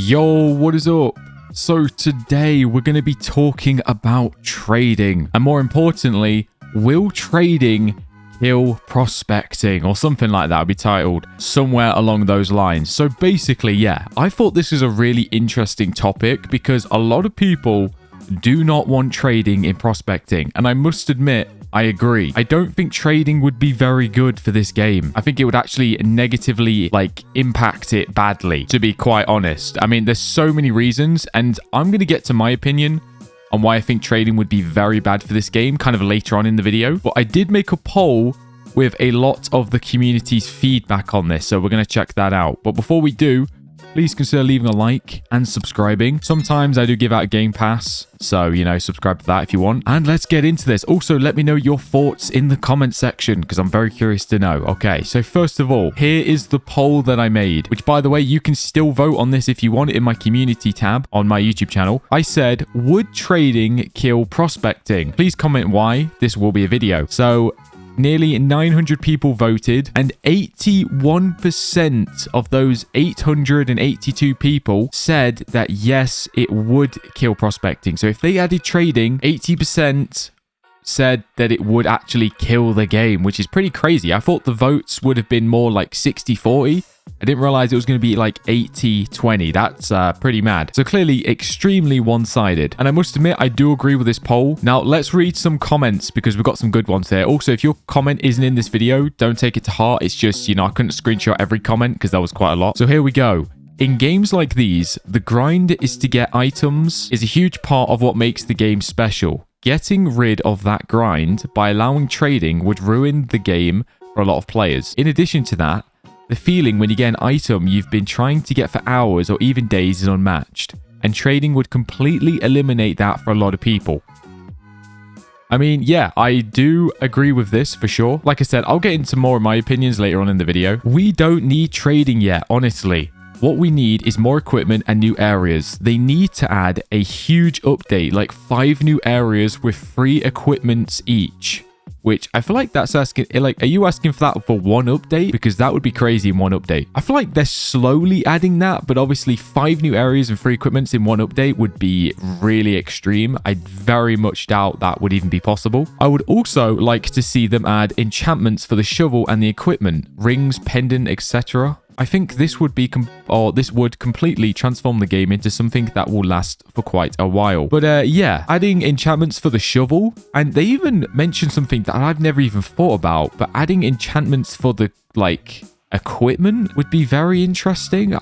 Yo, what is up? So today we're going to be talking about trading, and more importantly, will trading kill prospecting, or something like that? Will be titled somewhere along those lines. So basically, yeah, I thought this is a really interesting topic because a lot of people do not want trading in prospecting, and I must admit, I agree. I don't think trading would be very good for this game. I think it would actually negatively impact it badly, to be quite honest. I mean, there's so many reasons, and I'm going to get to my opinion on why I think trading would be very bad for this game kind of later on in the video. But I did make a poll with a lot of the community's feedback on this, so we're going to check that out. But before we do, please consider leaving a like and subscribing. Sometimes I do give out a Game Pass, so, subscribe to that if you want. And let's get into this. Also, let me know your thoughts in the comment section because I'm very curious to know. Okay, so first of all, here is the poll that I made, which, by the way, you can still vote on this if you want in my community tab on my YouTube channel. I said, would trading kill prospecting? Please comment why. This will be a video. So nearly 900 people voted, and 81% of those 882 people said that yes, it would kill prospecting. So if they added trading, 80% said that it would actually kill the game, which is pretty crazy. I thought the votes would have been more like 60-40. I didn't realize it was going to be like 80-20. That's pretty mad. So clearly extremely one-sided. And I must admit, I do agree with this poll. Now, let's read some comments because we've got some good ones here. Also, if your comment isn't in this video, don't take it to heart. It's just, I couldn't screenshot every comment because that was quite a lot. So here we go. In games like these, the grind is to get items is a huge part of what makes the game special. Getting rid of that grind by allowing trading would ruin the game for a lot of players. In addition to that, the feeling when you get an item you've been trying to get for hours or even days is unmatched, and trading would completely eliminate that for a lot of people. I mean, yeah, I do agree with this for sure. Like I said, I'll get into more of my opinions later on in the video. We don't need trading yet, honestly. What we need is more equipment and new areas. They need to add a huge update, like 5 new areas with 3 equipments each. Which I feel like that's asking, are you asking for that for one update? Because that would be crazy in one update. I feel like they're slowly adding that, but obviously 5 new areas and 3 equipments in one update would be really extreme. I very much doubt that would even be possible. I would also like to see them add enchantments for the shovel and the equipment, rings, pendant, etc. I think this would be this would completely transform the game into something that will last for quite a while. But yeah, adding enchantments for the shovel, and they even mentioned something that I've never even thought about, but adding enchantments for the equipment would be very interesting.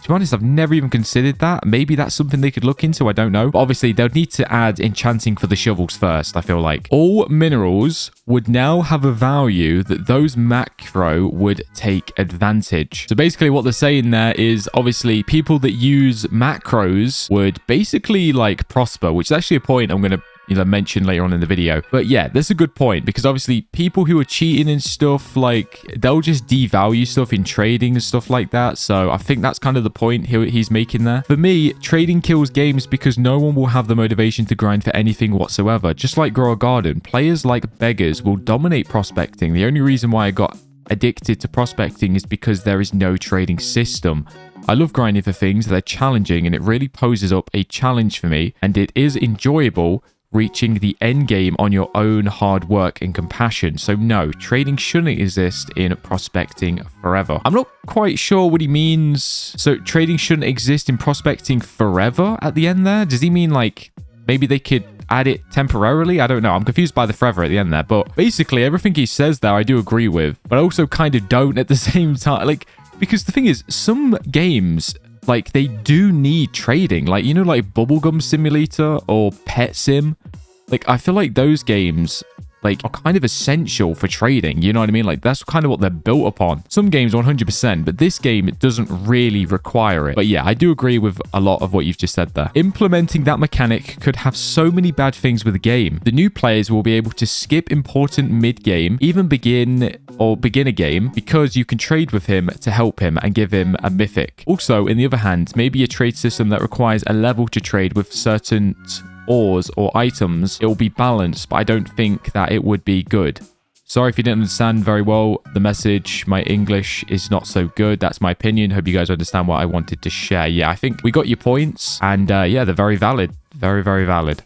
To be honest, I've never even considered that. Maybe that's something they could look into. I don't know. But obviously, they'll need to add enchanting for the shovels first, I feel like. All minerals would now have a value that those macro would take advantage. So basically what they're saying there is obviously people that use macros would basically prosper, which is actually a point I'm going to mention later on in the video. But yeah, that's a good point because obviously people who are cheating and stuff, they'll just devalue stuff in trading and stuff like that. So I think that's kind of the point he's making there. For me, trading kills games because no one will have the motivation to grind for anything whatsoever. Just like Grow a Garden, players like beggars will dominate prospecting. The only reason why I got addicted to prospecting is because there is no trading system. I love grinding for things that are challenging, and it really poses up a challenge for me, and it is enjoyable reaching the end game on your own hard work and compassion. So no, trading shouldn't exist in prospecting forever. I'm not quite sure what he means. So trading shouldn't exist in prospecting forever at the end there? Does he mean maybe they could add it temporarily? I don't know. I'm confused by the forever at the end there. But basically everything he says there I do agree with, but I also kind of don't at the same time. Because the thing is, some games they do need trading, Bubblegum Simulator or Pet Sim. I feel like those games are kind of essential for trading, you know what I mean? That's kind of what they're built upon. Some games 100%, but this game, it doesn't really require it. But yeah, I do agree with a lot of what you've just said there. Implementing that mechanic could have so many bad things with the game. The new players will be able to skip important mid-game, even begin a game, because you can trade with him to help him and give him a mythic. Also, in the other hand, maybe a trade system that requires a level to trade with certain ores or items, it will be balanced, but I don't think that it would be good. Sorry if you didn't understand very well the message. My English is not so good. That's my opinion. Hope you guys understand what I wanted to share. Yeah, I think we got your points. And yeah, they're very valid. Very, very valid.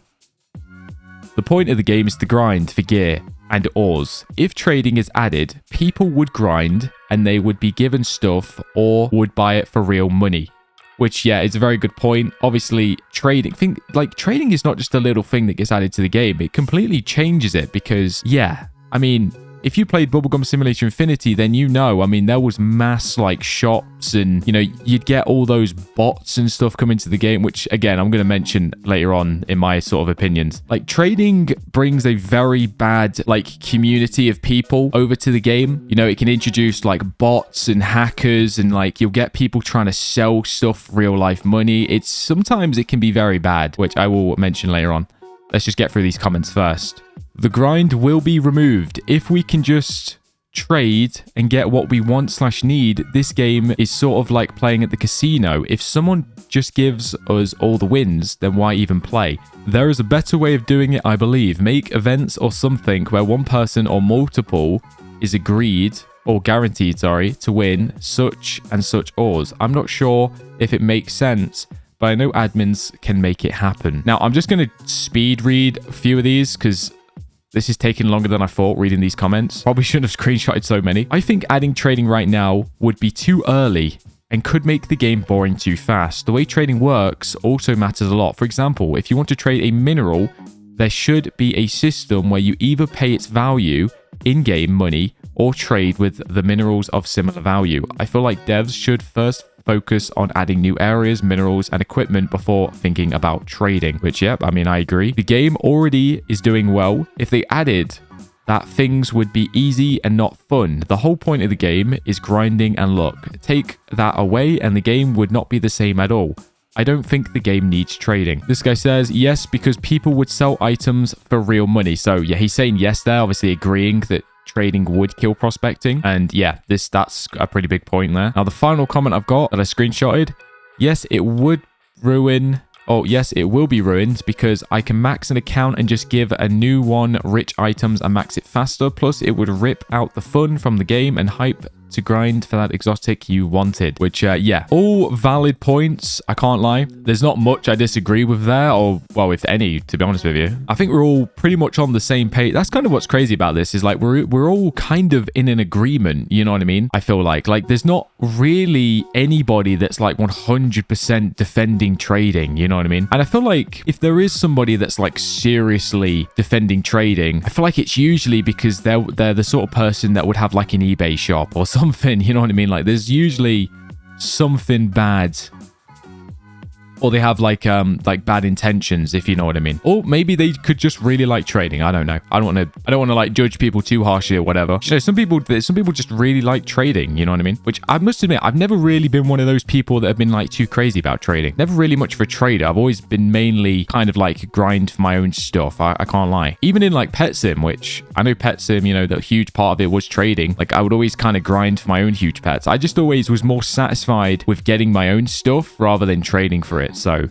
The point of the game is to grind for gear and ores. If trading is added, people would grind and they would be given stuff or would buy it for real money. Which, yeah, is a very good point. Obviously, trading is not just a little thing that gets added to the game. It completely changes it because, yeah, I mean, if you played Bubblegum Simulator Infinity, then you know, I mean, there was mass, like, shops and, you know, you'd get all those bots and stuff come into the game, which, again, I'm going to mention later on in my sort of opinions. Like, trading brings a very bad, like, community of people over to the game. You know, it can introduce, like, bots and hackers and, like, you'll get people trying to sell stuff for real-life money. Sometimes it can be very bad, which I will mention later on. Let's just get through these comments first. The grind will be removed. If we can just trade and get what we want/need, this game is sort of like playing at the casino. If someone just gives us all the wins, then why even play? There is a better way of doing it, I believe. Make events or something where one person or multiple is agreed or guaranteed, to win such and such ores. I'm not sure if it makes sense, but I know admins can make it happen. Now, I'm just going to speed read a few of these because this is taking longer than I thought reading these comments. Probably shouldn't have screenshotted so many. I think adding trading right now would be too early and could make the game boring too fast. The way trading works also matters a lot. For example, if you want to trade a mineral, there should be a system where you either pay its value in-game money or trade with the minerals of similar value. I feel like devs should first focus on adding new areas, minerals, and equipment before thinking about trading. Which, yep, I mean, I agree. The game already is doing well. If they added that, things would be easy and not fun. The whole point of the game is grinding and luck. Take that away and the game would not be the same at all. I don't think the game needs trading. This guy says, yes, because people would sell items for real money. So, yeah, he's saying yes there, obviously agreeing that trading would kill prospecting. And yeah, that's a pretty big point there. Now, the final comment I've got that I screenshotted. Yes, it would ruin... Oh, yes, it will be ruined because I can max an account and just give a new one rich items and max it faster. Plus, it would rip out the fun from the game and hype to grind for that exotic you wanted. Which, yeah, all valid points. I can't lie. There's not much I disagree with there, or, well, if any, to be honest with you. I think we're all pretty much on the same page. That's kind of what's crazy about this is, like, we're all kind of in an agreement, you know what I mean? I feel like there's not really anybody that's, like, 100% defending trading, you know what I mean? And I feel like if there is somebody that's, like, seriously defending trading, I feel like it's usually because they're the sort of person that would have, like, an eBay shop or something, you know what I mean? Like, there's usually something bad, or they have like bad intentions, if you know what I mean. Or maybe they could just really like trading. I don't know. I don't want to like judge people too harshly or whatever. You know, some people just really like trading, you know what I mean? Which I must admit, I've never really been one of those people that have been like too crazy about trading. Never really much of a trader. I've always been mainly kind of like grind for my own stuff. I can't lie. Even in like Pet Sim, which I know Pet Sim, you know, the huge part of it was trading. Like, I would always kind of grind for my own huge pets. I just always was more satisfied with getting my own stuff rather than trading for it. So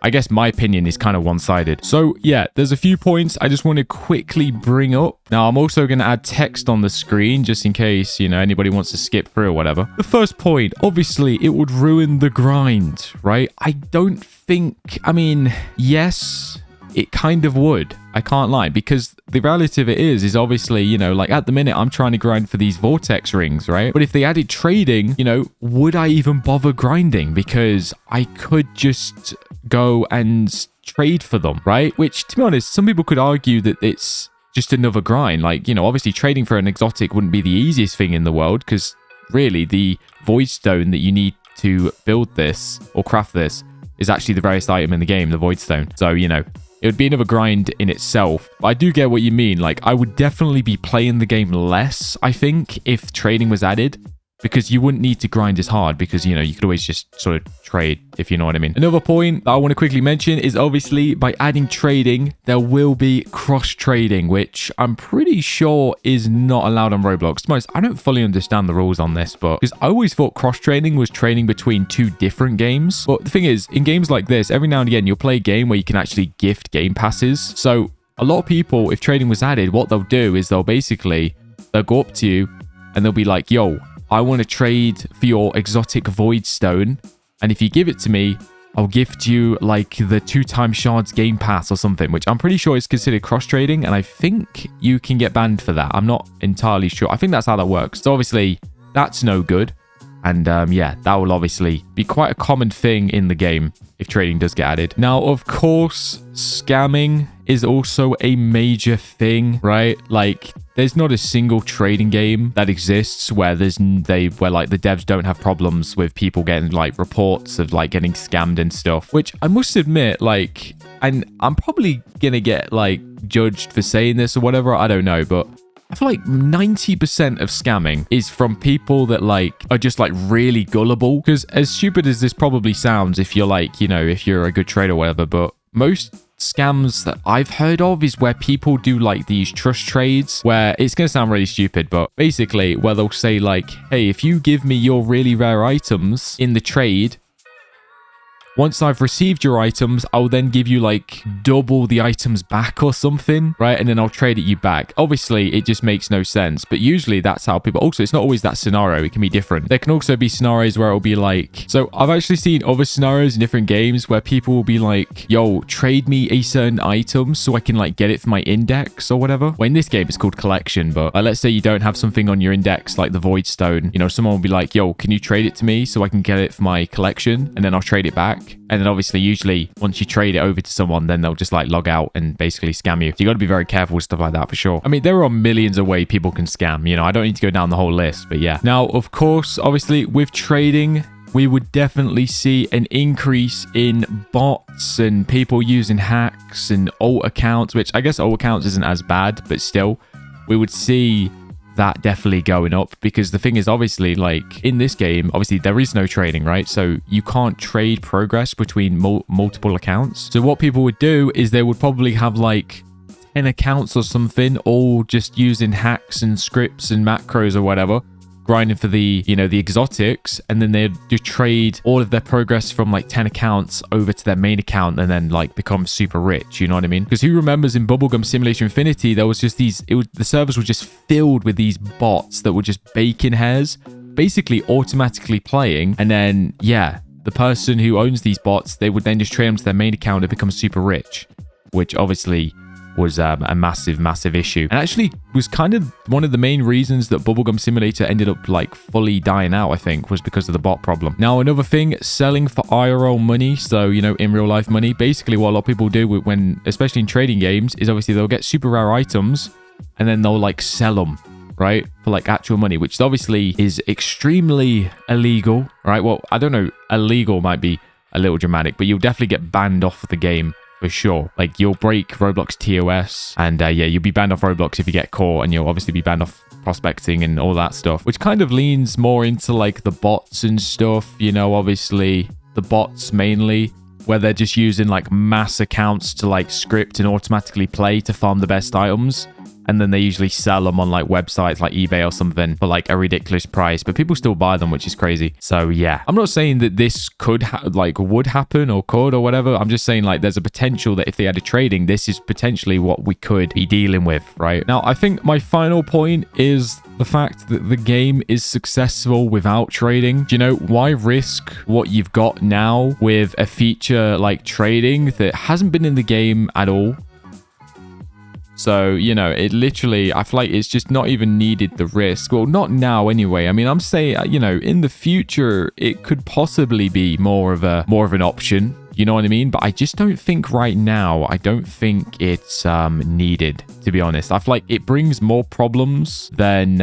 I guess my opinion is kind of one-sided. So yeah, there's a few points I just want to quickly bring up. Now, I'm also going to add text on the screen just in case, you know, anybody wants to skip through or whatever. The first point, obviously, it would ruin the grind, right? I don't think, I mean, yes, it kind of would. I can't lie, because the reality of it is obviously, you know, like at the minute I'm trying to grind for these vortex rings, right? But if they added trading, you know, would I even bother grinding? Because I could just go and trade for them, right? Which, to be honest, some people could argue that it's just another grind. Like, you know, obviously trading for an exotic wouldn't be the easiest thing in the world, because really the void stone that you need to build this or craft this is actually the rarest item in the game, the void stone. So, you know, it would be another grind in itself. But I do get what you mean. Like, I would definitely be playing the game less, I think, if trading was added. Because you wouldn't need to grind as hard because, you know, you could always just sort of trade, if you know what I mean. Another point that I want to quickly mention is obviously by adding trading, there will be cross-trading, which I'm pretty sure is not allowed on Roblox. To be honest, I don't fully understand the rules on this, but because I always thought cross-trading was trading between two different games. But the thing is, in games like this, every now and again, you'll play a game where you can actually gift game passes. So a lot of people, if trading was added, what they'll do is they'll basically they'll go up to you and they'll be like, yo, I want to trade for your exotic void stone. And if you give it to me, I'll gift you like the 2x shards game pass or something, which I'm pretty sure is considered cross trading. And I think you can get banned for that. I'm not entirely sure. I think that's how that works. So obviously that's no good. And yeah, that will obviously be quite a common thing in the game if trading does get added. Now, of course, scamming is also a major thing, right? Like, there's not a single trading game that exists where like the devs don't have problems with people getting like reports of like getting scammed and stuff, which I must admit, like, and I'm probably gonna get like judged for saying this or whatever, I don't know, but I feel like 90% of scamming is from people that like are just like really gullible. Because as stupid as this probably sounds, if you're like, you know, if you're a good trader or whatever, but most scams that I've heard of is where people do like these trust trades where it's going to sound really stupid, but basically where they'll say like, hey, if you give me your really rare items in the trade, once I've received your items, I'll then give you like double the items back or something, right? And then I'll trade it you back. Obviously, it just makes no sense, but usually that's how people... Also, it's not always that scenario. It can be different. There can also be scenarios where it'll be like... So I've actually seen other scenarios in different games where people will be like, yo, trade me a certain item so I can like get it for my index or whatever. Well, in this game, it's called collection, but let's say you don't have something on your index like the void stone. You know, someone will be like, yo, can you trade it to me so I can get it for my collection? And then I'll trade it back. And then obviously, usually once you trade it over to someone, then they'll just like log out and basically scam you. So you got to be very careful with stuff like that for sure. I mean, there are millions of ways people can scam. You know, I don't need to go down the whole list, but yeah. Now, of course, obviously with trading, we would definitely see an increase in bots and people using hacks and alt accounts, which I guess alt accounts isn't as bad, but still, we would see that definitely going up, because the thing is, obviously, like in this game, obviously there is no trading, right? So you can't trade progress between multiple accounts. So what people would do is they would probably have like 10 accounts or something, all just using hacks and scripts and macros or whatever, grinding for the, you know, the exotics, and then they'd just trade all of their progress from like 10 accounts over to their main account and then like become super rich, you know what I mean? Because who remembers in Bubblegum Simulator Infinity, there was just these, the servers were just filled with these bots that were just baking hairs, basically automatically playing, and then yeah, the person who owns these bots, they would then just trade them to their main account and become super rich, which obviously was a massive issue, and actually was kind of one of the main reasons that Bubblegum Simulator ended up like fully dying out, I think, was because of the bot problem. Now, another thing, selling for IRL money, so, you know, in real life money. Basically what a lot of people do when, especially in trading games, is obviously they'll get super rare items and then they'll like sell them, right, for like actual money, which obviously is extremely illegal, right? Well, I don't know, illegal might be a little dramatic, but you'll definitely get banned off the game for sure. Like, you'll break Roblox TOS, and yeah, you'll be banned off Roblox if you get caught, and you'll obviously be banned off prospecting and all that stuff, which kind of leans more into like the bots and stuff, you know, obviously the bots mainly, where they're just using like mass accounts to like script and automatically play to farm the best items. And then they usually sell them on like websites like eBay or something for like a ridiculous price, but people still buy them, which is crazy. So yeah, I'm not saying that this could would happen or could or whatever. I'm just saying like there's a potential that if they added trading, this is potentially what we could be dealing with right now. I think my final point is the fact that the game is successful without trading. You know, why risk what you've got now with a feature like trading that hasn't been in the game at all? So, you know, it literally, I feel like it's just not even needed the risk. Well, not now anyway. I mean, I'm saying, you know, in the future, it could possibly be more of an option. You know what I mean? But I just don't think right now, I don't think it's needed, to be honest. I feel like it brings more problems than,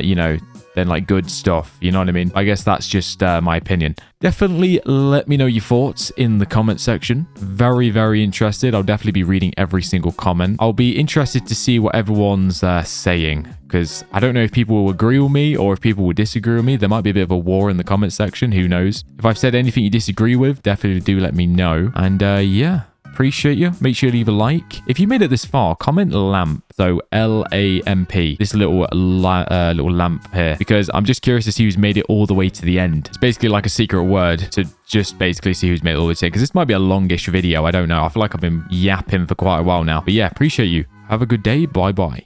you know, than like good stuff. You know what I mean? I guess that's just my opinion. Definitely let me know your thoughts in the comment section. Very, very interested. I'll definitely be reading every single comment. I'll be interested to see what everyone's saying, because I don't know if people will agree with me or if people will disagree with me. There might be a bit of a war in the comment section. Who knows? If I've said anything you disagree with, definitely do let me know. And yeah, appreciate you. Make sure you leave a like. If you made it this far, comment lamp. So L-A-M-P. This little lamp here, because I'm just curious to see who's made it all the way to the end. It's basically like a secret word to just basically see who's made it all the way to the end, because this might be a longish video. I don't know. I feel like I've been yapping for quite a while now. But yeah, appreciate you. Have a good day. Bye-bye.